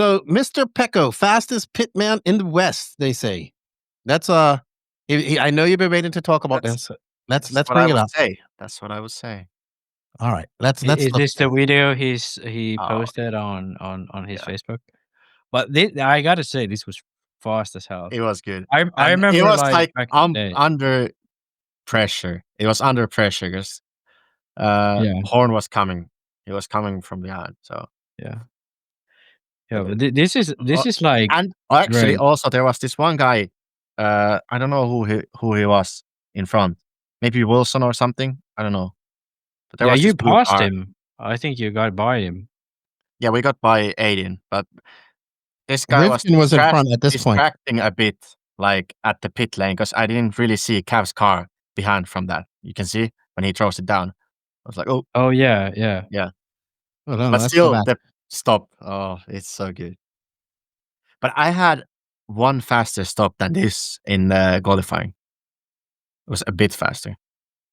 So, Mr. Pekko, fastest pitman in the West, they say. That's I know you've been waiting to talk about That's this. Let's what bring I it would up. say. That's what I would say. All right, let's Is look this at the it. video he Oh, posted on his yeah. Facebook? But I gotta say, this was fast as hell. It was good. I And remember it was like back in the day. under pressure. It was under pressure because Yeah, Horn was coming. He was coming from behind. So yeah, yeah. But this is like and actually great. also there was this one guy. I don't know who he was in front. Maybe Wilson or something. I don't know. But there Yeah, was you this blue passed car. him. I think you got by him. Yeah, we got by Aiden, but this guy Rivkin was in front at this point. distracting a bit, like at the pit lane, because I didn't really see Cav's car behind from that. You can see when he throws it down. I was like, oh, Oh yeah, yeah. yeah. Oh, no, But that's still, too bad. the stop. Oh, it's so good. But I had one faster stop than this in qualifying. It was a bit faster,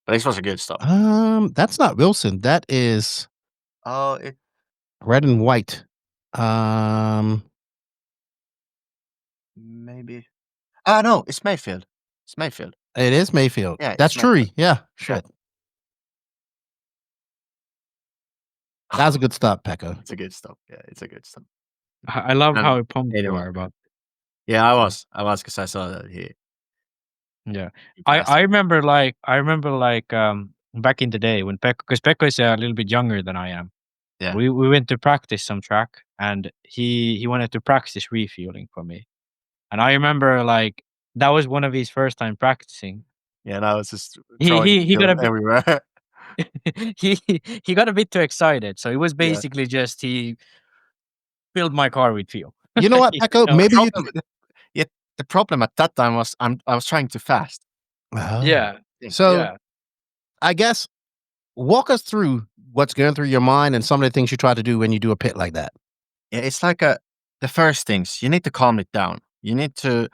but this was a good stop. That's not Wilson. That is Oh, it red and white. maybe. Ah, no, it's Mayfield. It's Mayfield. It is Mayfield. Yeah, That's it's true. Mayfield. Yeah, shit. That's a good stop, Pekko. It's a good stop. Yeah, it's a good stop. I love And how pumped you anyone. are about. Yeah, I was because I saw that he. Yeah, he I passed. I remember like back in the day when Pekko, because Pekko is a little bit younger than I am. Yeah. We went to practice some track, and he wanted to practice refueling for me, and I remember like that was one of his first time practicing. Yeah, and I was just He throwing he got a fuel bit everywhere. he got a bit too excited, so it was Yeah. basically just he filled my car with fuel. You know what, You Pekko? know? Maybe you The problem at that time was I was trying too fast. Yeah. So Yeah. I guess walk us through what's going through your mind and some of the things you try to do when you do a pit like that. Yeah, it's like the first things you need to calm it down. You need to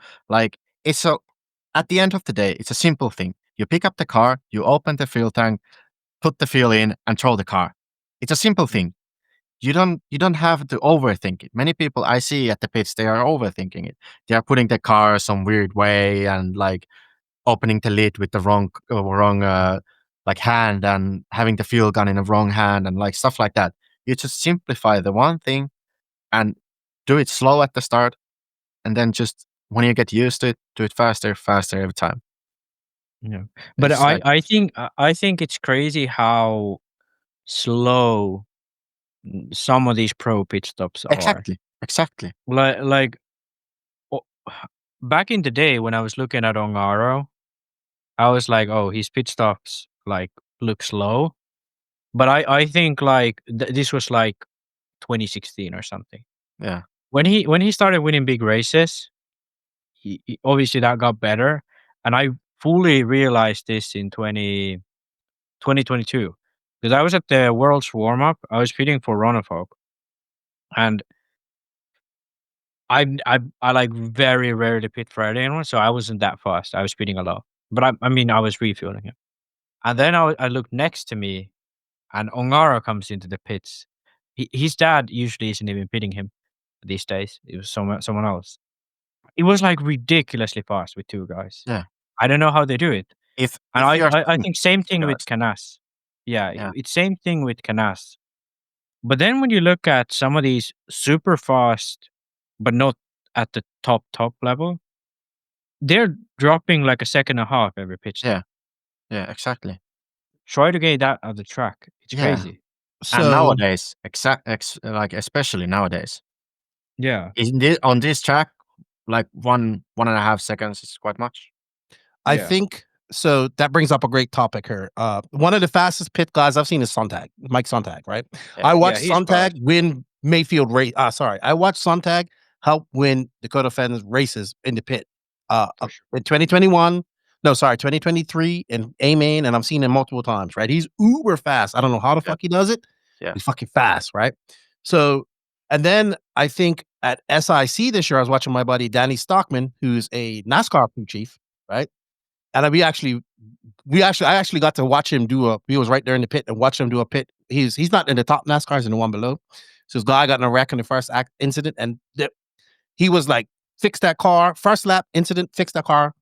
at the end of the day, it's a simple thing. You pick up the car, you open the fuel tank, put the fuel in, and throw the car. It's a simple thing. You don't have to overthink it. Many people I see at the pits, they are overthinking it. They are putting the car some weird way and like opening the lid with the wrong like hand and having the fuel gun in the wrong hand and like stuff like that. You just simplify the one thing and do it slow at the start, and then just when you get used to it, do it faster every time. Yeah. But It's like- I think it's crazy how slow some of these pro pit stops are. Exactly. Like back in the day when I was looking at Ongaro, I was like, oh, his pit stops like look slow. But I think like this was like 2016 or something. Yeah. When he started winning big races, he obviously that got better, and I fully realized this in 2022 because I was at the World's warm up. I was pitting for Ronofolk, and I like very rarely pit for anyone, so I wasn't that fast. I was pitting a lot, but I mean I was refueling him, and then I looked next to me, and Ongaro comes into the pits. His dad usually isn't even pitting him these days. It was someone else. It was like ridiculously fast with two guys. Yeah. I don't know how they do it. If I think same thing with guys. Canas. Yeah, Yeah. it's same thing with Canas. But then when you look at some of these super fast, but not at the top level, they're dropping like a second and a half every pitch. Yeah. Yeah, exactly. Try to get that at the track. It's Yeah. crazy. So And nowadays, like especially nowadays, Yeah. on this track, like 1.5 seconds is quite much. I Yeah. think so. That brings up a great topic here. One of the fastest pit guys I've seen is Sontag, Mike Sontag, right? Yeah. I watched he's Sontag fast. win Mayfield race. I watched Sontag help win Dakota Fens races in the pit. In 2021, 2023 in A-Main, and I've seen him multiple times, right? He's uber fast. I don't know how the fuck he does it. Yeah. He's fucking fast, right? So, and then I think at SIC this year, I was watching my buddy Danny Stockman, who's a NASCAR crew chief, right? And I actually got to watch him he was right there in the pit and watch him do a pit. He's not in the top NASCARs, in the one below. So this guy got in a wreck in the first incident, and he was like, fix that car. First lap incident, fix that car.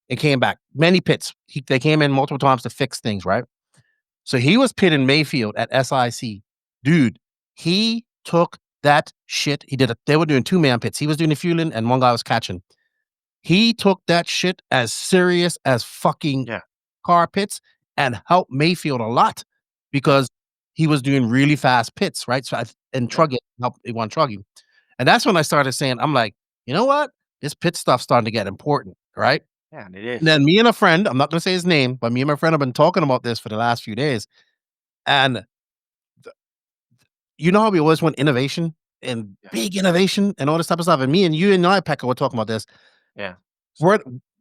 It came back. Many pits. They came in multiple times to fix things, right? So he was pitting Mayfield at SIC. Dude, he took that shit. They were doing 2-man pits. He was doing the fueling and one guy was catching. He took that shit as serious as fucking car pits and helped Mayfield a lot because he was doing really fast pits, right? So Truggy helped one Truggy. And that's when I started saying, I'm like, you know what? This pit stuff's starting to get important, right? Yeah, it is. And then me and a friend, I'm not going to say his name, but me and my friend have been talking about this for the last few days. And you know how we always want innovation and big innovation and all this type of stuff. And me and you and I, Pekko, were talking about this. Yeah.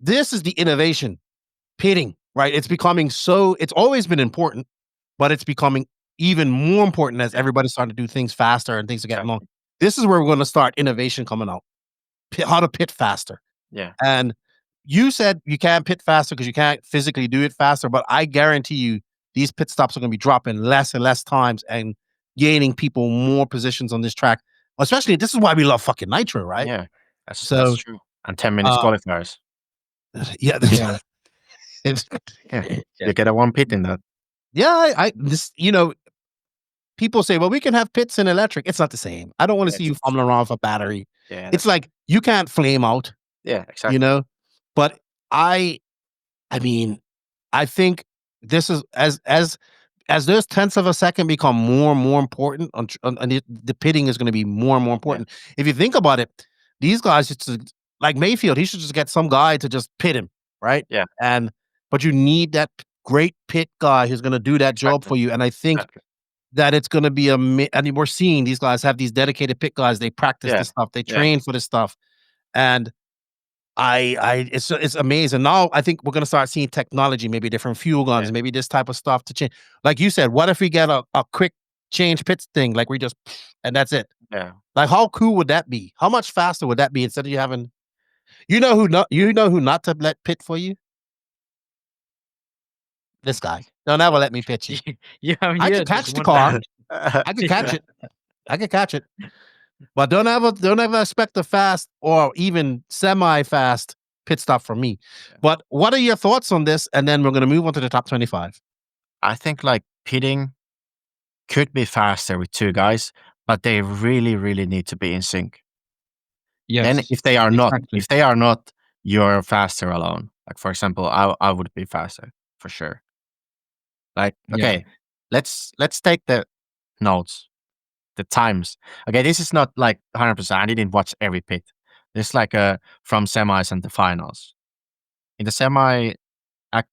This is the innovation, pitting, right? It's becoming it's always been important, but it's becoming even more important as everybody's starting to do things faster and things are getting long. This is where we're going to start innovation coming out. How to pit faster. Yeah. And you said you can't pit faster because you can't physically do it faster, but I guarantee you these pit stops are going to be dropping less and less times and gaining people more positions on this track. Especially, this is why we love fucking nitro, right? Yeah, that's true. And 10 minutes qualifiers. Yeah. You get a one pit in that. Yeah, people say, well, we can have pits in electric. It's not the same. I don't want to see you fumbling around with a battery. Yeah, it's like you can't flame out. Yeah, exactly. But I mean, I think this is as those tenths of a second become more and more important, the pitting is going to be more and more important. Yeah. If you think about it, these guys like Mayfield, he should just get some guy to just pit him, right? Yeah. But you need that great pit guy who's going to do that job for you. And I think that it's going to be we're seeing these guys have these dedicated pit guys. They practice this stuff. They train for this stuff. And it's amazing. Now I think we're going to start seeing technology, maybe different fuel guns, maybe this type of stuff to change. Like you said, what if we get a quick change pits thing? Like we just, and that's it. Yeah. Like how cool would that be? How much faster would that be instead of you having, you know who not to let pit for you? This guy. Don't ever let me pitch you. I can catch the car. I can catch it. I can catch it. But don't ever expect a fast or even semi-fast pit stop from me. Yeah. But what are your thoughts on this? And then we're going to move on to the top 25. I think like pitting could be faster with two guys, but they really, really need to be in sync. Yes. Then if they are not, you're faster alone. Like for example, I would be faster for sure. Like, okay, let's take the notes, the times. Okay, this is not like 100%. I didn't watch every pit. This is like from semis and the finals. In the semi,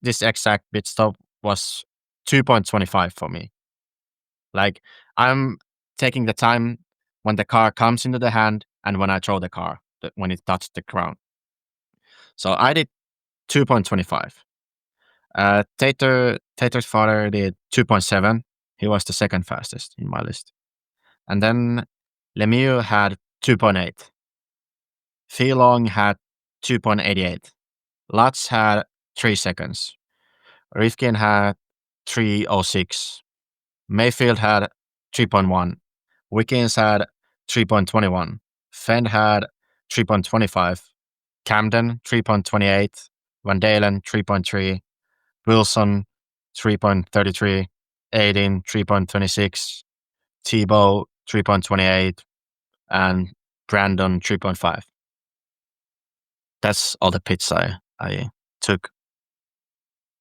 this exact pit stop was 2.25 for me. Like I'm taking the time when the car comes into the hand and when I throw the car, when it touched the ground. So I did 2.25. Tater's father did 2.7. He was the second fastest in my list. And then Lemieux had 2.8. Long had 2.88. Lutz had 3 seconds. Rifkin had 3.06. Mayfield had 3.1. Wickens had 3.21. Fenn had 3.25. Camden 3.28. Van Dalen 3.3. Wilson 3.33. Aiden 3.26. Thibaut 3.28. And Brandon 3.5. That's all the pits I took.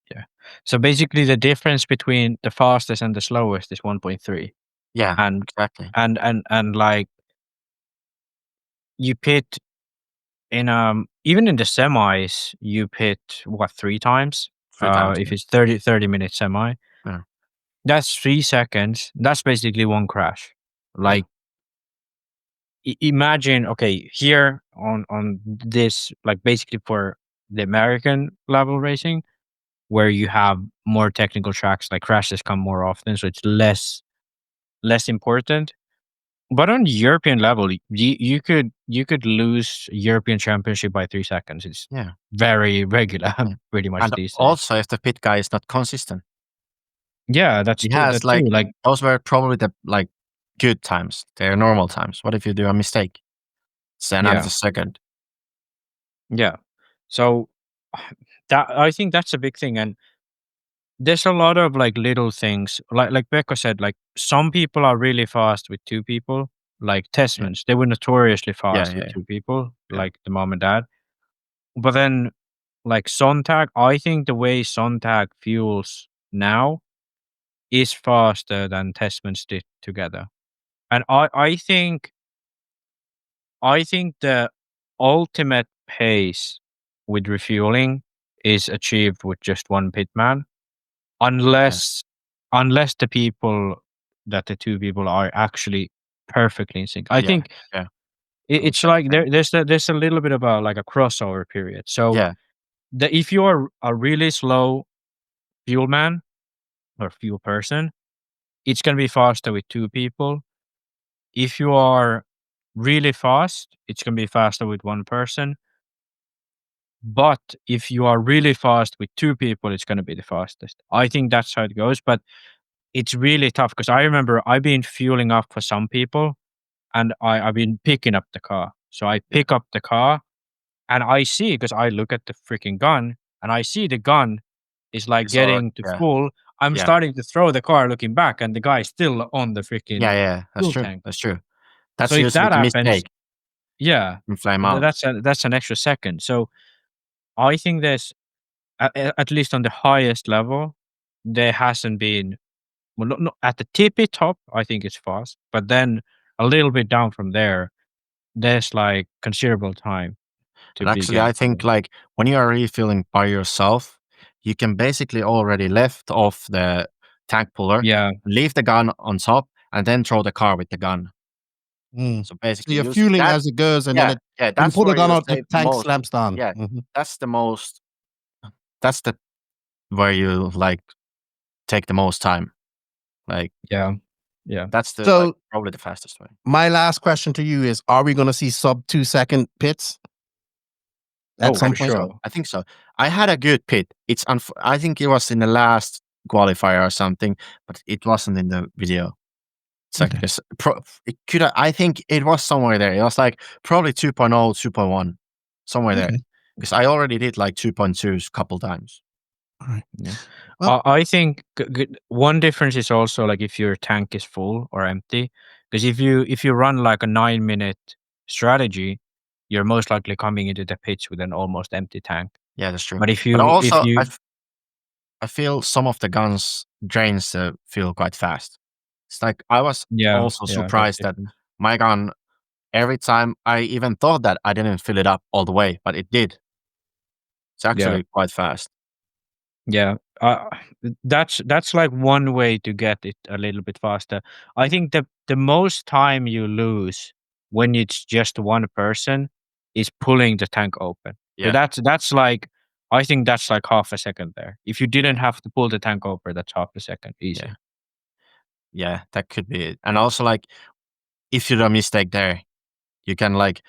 Yeah. So basically the difference between the fastest and the slowest is 1.3. Yeah, and exactly. And like you pit in even in the semis you pit what 3 times? 3 times. If it's 30 minute semi. Yeah. That's 3 seconds. That's basically one crash. Like imagine, okay, here on this, like basically for the American level racing, where you have more technical tracks, like crashes come more often, so it's less important. But on the European level, you could lose European Championship by 3 seconds. It's very regular, pretty much and these days. Also, if the pit guy is not consistent. Yeah, that's he has like those were probably the good times. They're normal times. What if you do a mistake? It's another second. Yeah. So that I think that's a big thing, and there's a lot of like little things, like Pekko said, like some people are really fast with two people, like Testmans. They were notoriously fast with two people, Yeah. like the mom and dad. But then, like Sontag, I think the way Sontag fuels now is faster than Testmans did together, and I think the ultimate pace with refueling is achieved with just one pitman, unless the people that the two people are actually perfectly in sync. I think Yeah. it's like there's a little bit of a like a crossover period. So Yeah. if you are a really slow fuel man or fuel person, it's gonna be faster with two people. If you are really fast, it's gonna be faster with one person. But if you are really fast with two people, it's gonna be the fastest. I think that's how it goes. But it's really tough because I remember I've been fueling up for some people, and I've been picking up the car. So I pick up the car, and I see, because I look at the freaking gun, and I see the gun is like It's all getting to full. I'm Yeah. starting to throw the car, looking back, and the guy is still on the freaking Yeah. That's fuel true. tank. That's true. That's So if usually that the happens, mistake. yeah, And flame out. that's an extra second. So I think there's at least on the highest level, there hasn't been. Well, not at the tippy top, I think it's fast, but then a little bit down from there, there's like considerable time to And be actually, I getting think like when you are refilling by yourself, you can basically already lift off the tank puller, Yeah, leave the gun on top, and then throw the car with the gun. Mm. So So basically, you're use fueling that. as it goes, and then Yeah, when you that's pull the where gun you out, the save the tank most. slams down. Yeah, Mhm. that's the most. That's the where you like take the most time. Like yeah, yeah. that's the So probably the fastest way. my last question to you is: are we going to see sub 2 second pits at Oh, some for point? sure. I think so. I had a good pit. I think it was in the last qualifier or something, but it wasn't in the video. It's like Okay. it could. I think it was somewhere there. It was like probably 2.0, 2.1, somewhere there. Okay. Because I already did like 2.2s a couple times. All right. Yeah. Well, I think one difference is also like if your tank is full or empty, because if you run like a 9-minute strategy, you're most likely coming into the pitch with an almost empty tank. Yeah, that's true. But if But also, you I feel some of the guns drains the fuel quite fast. It's like I was also that's surprised that different. my gun, every time I even thought that I didn't fill it up all the way, but it did. It's Yeah. actually quite fast. Yeah, that's like one way to get it a little bit faster. I think the most time you lose when it's just one person is pulling the tank open. So Yeah. that's like, I think that's like half a second there. If you didn't have to pull the tank open, that's half a second easy. Yeah. Yeah, that could be it. And also, like, if you do a mistake there, you can like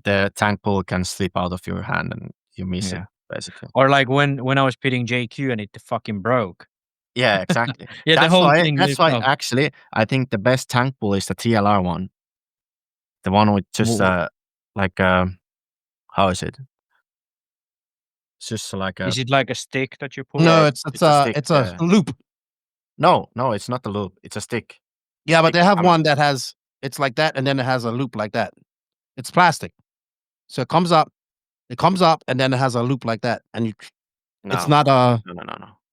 the tank pull can slip out of your hand and you miss it Yeah. basically. Or like when I was pitting JQ and it fucking broke. Yeah, exactly. Yeah, the That's whole why. thing That's lifted why up. actually I think the best tank pull is the TLR one, the one with just like how is it? It's just like a Is it like a stick that you pull? no, yeah, it's it's a stick. it's a loop. No, it's not the loop. It's a stick. Yeah, but Stick they have coming. one that has it's like that, and then it has a loop like that. It's plastic, so it comes up, and then it has a loop like that, and you. It's No, not a.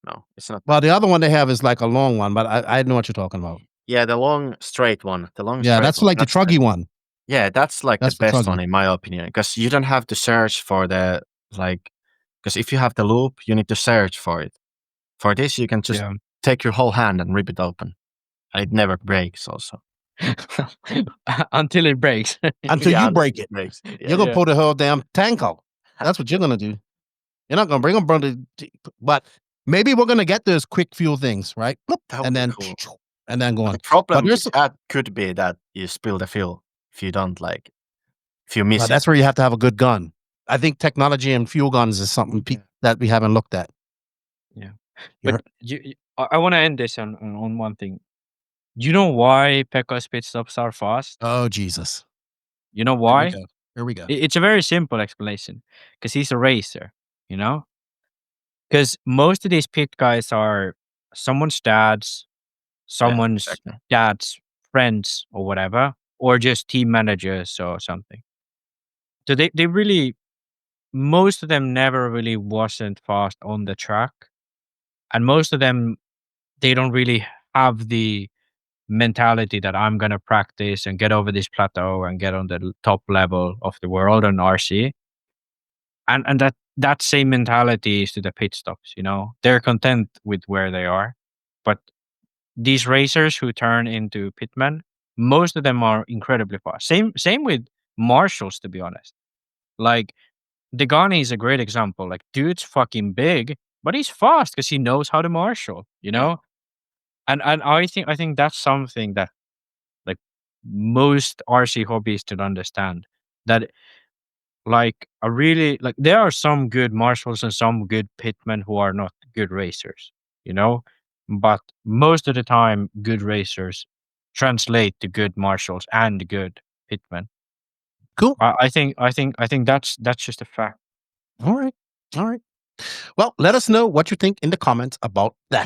no. It's not. Well, the other one they have is like a long one, but I know what you're talking about. Yeah, the long straight one. The long Yeah, straight that's one. like the truggy one. Yeah, that's like That's the the best one truggy. in my opinion, because you don't have to search for the like. Because if you have the loop, you need to search for it. For this, you can just Yeah. take your whole hand and rip it open. And it never breaks. Also, Until it breaks. Until Yeah, you break it, breaks. you're gonna pull the whole damn tank out. That's what you're gonna do. You're not gonna bring them, brother. But maybe we're gonna get those quick fuel things, right? Bloop, That would and be then cool. and then go on. The problem But with there's that could be that you spill the fuel if you don't like if you miss well, it. that's where you have to have a good gun. I think technology and fuel guns is something that we haven't looked at. Yeah. You're- But I want to end this on one thing. You know why Pekko's pit stops are fast? Oh Jesus! You know Here we why? go. Here we go. It's a very simple explanation. Because he's a racer, you know? Because most of these pit guys are someone's someone's exactly. dad's friends or whatever, or just team managers or something. So they really, most of them never really wasn't fast on the track. And most of them, they don't really have the mentality that I'm going to practice and get over this plateau and get on the top level of the world on RC. And that same mentality is to the pit stops, you know. They're content with where they are. But these racers who turn into pitmen, most of them are incredibly fast. Same with marshals, to be honest. Like Degani is a great example. Like dude's fucking big, but he's fast because he knows how to marshal, you know? And I think that's something that like most RC hobbyists should understand. That like a really like there are some good marshals and some good pitmen who are not good racers, you know? But most of the time good racers translate to good marshals and good pitmen. Cool. I think that's just a fact. All right. All right. Well, let us know what you think in the comments about that.